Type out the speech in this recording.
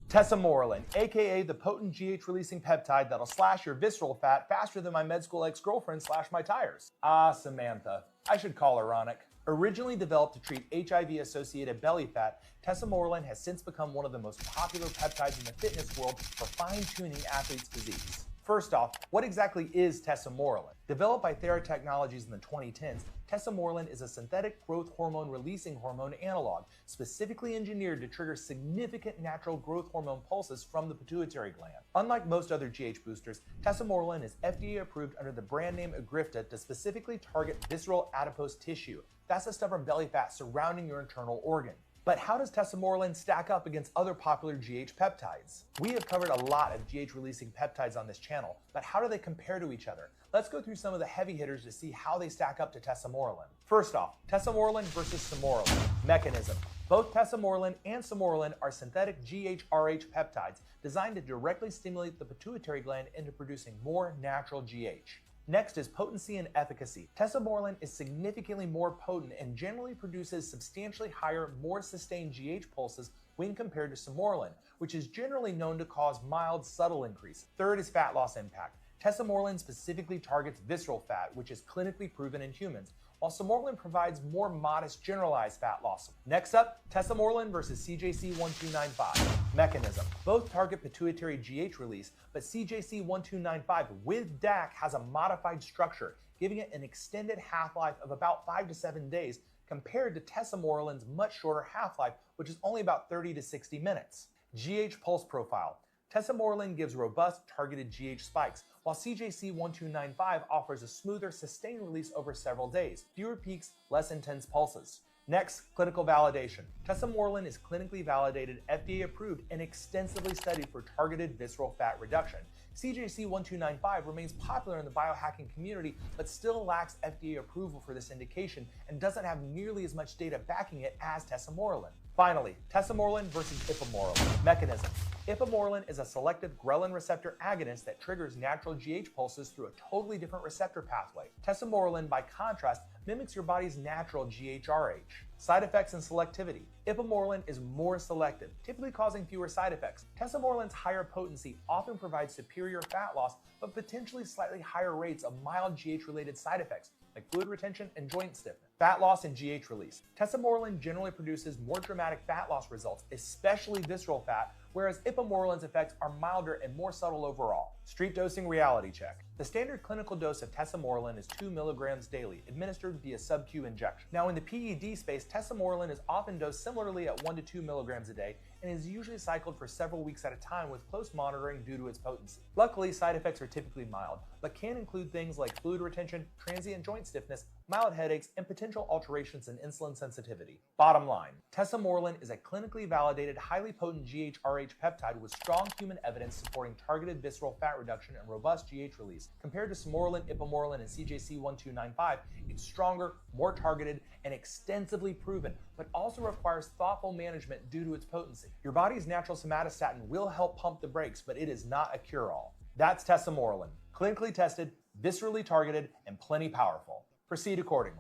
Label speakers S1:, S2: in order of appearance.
S1: Tesamorelin, aka the potent GH-releasing peptide that'll slash your visceral fat faster than my med school ex-girlfriend slashed my tires. Ah, Samantha. I should call her Ronick. Originally developed to treat HIV-associated belly fat, tesamorelin has since become one of the most popular peptides in the fitness world for fine-tuning athletes' physiques. First off, what exactly is tesamorelin? Developed by Theratechnologies in the 2010s, tesamorelin is a synthetic growth hormone releasing hormone analog, specifically engineered to trigger significant natural growth hormone pulses from the pituitary gland. Unlike most other GH boosters, tesamorelin is FDA approved under the brand name Agrifta to specifically target visceral adipose tissue. That's the stubborn belly fat surrounding your internal organ. But how does tesamorelin stack up against other popular GH peptides? We have covered a lot of GH-releasing peptides on this channel, but how do they compare to each other? Let's go through some of the heavy hitters to see how they stack up to tesamorelin. First off, tesamorelin versus samorelin. Mechanism. Both tesamorelin and samorelin are synthetic GH-RH peptides designed to directly stimulate the pituitary gland into producing more natural GH. Next is potency and efficacy. Tesamorelin is significantly more potent and generally produces substantially higher, more sustained GH pulses when compared to samorelin, which is generally known to cause mild, subtle increase. Third is fat loss impact. Tesamorelin specifically targets visceral fat, which is clinically proven in humans, while samorelin provides more modest generalized fat loss. Next up, tesamorelin versus CJC1295. Mechanism. Both target pituitary GH release, but CJC1295 with DAC has a modified structure, giving it an extended half-life of about 5 to 7 days compared to tesamorelin's much shorter half-life, which is only about 30 to 60 minutes. GH pulse profile. Tesamorelin gives robust, targeted GH spikes, while CJC1295 offers a smoother, sustained release over several days, fewer peaks, less intense pulses. Next, clinical validation. Tesamorelin is clinically validated, FDA approved, and extensively studied for targeted visceral fat reduction. CJC1295 remains popular in the biohacking community, but still lacks FDA approval for this indication and doesn't have nearly as much data backing it as tesamorelin. Finally, tesamorelin versus ipamorelin. Mechanism. Ipamorelin is a selective ghrelin receptor agonist that triggers natural GH pulses through a totally different receptor pathway. Tesamorelin, by contrast, mimics your body's natural GHRH. Side effects and selectivity. Ipamorelin is more selective, typically causing fewer side effects. Tesamorelin's higher potency often provides superior fat loss, but potentially slightly higher rates of mild GH-related side effects, like fluid retention and joint stiffness. Fat loss and GH release. Tesamorelin generally produces more dramatic fat loss results, especially visceral fat, whereas ipamorelin's effects are milder and more subtle overall. Street dosing reality check. The standard clinical dose of tesamorelin is 2 milligrams daily, administered via sub-Q injection. Now in the PED space, tesamorelin is often dosed similarly at 1 to 2 milligrams a day and is usually cycled for several weeks at a time with close monitoring due to its potency. Luckily, side effects are typically mild, but can include things like fluid retention, transient joint stiffness, mild headaches, and potential alterations in insulin sensitivity. Bottom line, tesamorelin is a clinically validated, highly potent GHRH peptide with strong human evidence supporting targeted visceral fat reduction and robust GH release. Compared to samorelin, ipamorelin, and CJC1295, it's stronger, more targeted, and extensively proven, but also requires thoughtful management due to its potency. Your body's natural somatostatin will help pump the brakes, but it is not a cure-all. That's tesamorelin. Clinically tested, viscerally targeted, and plenty powerful. Proceed accordingly.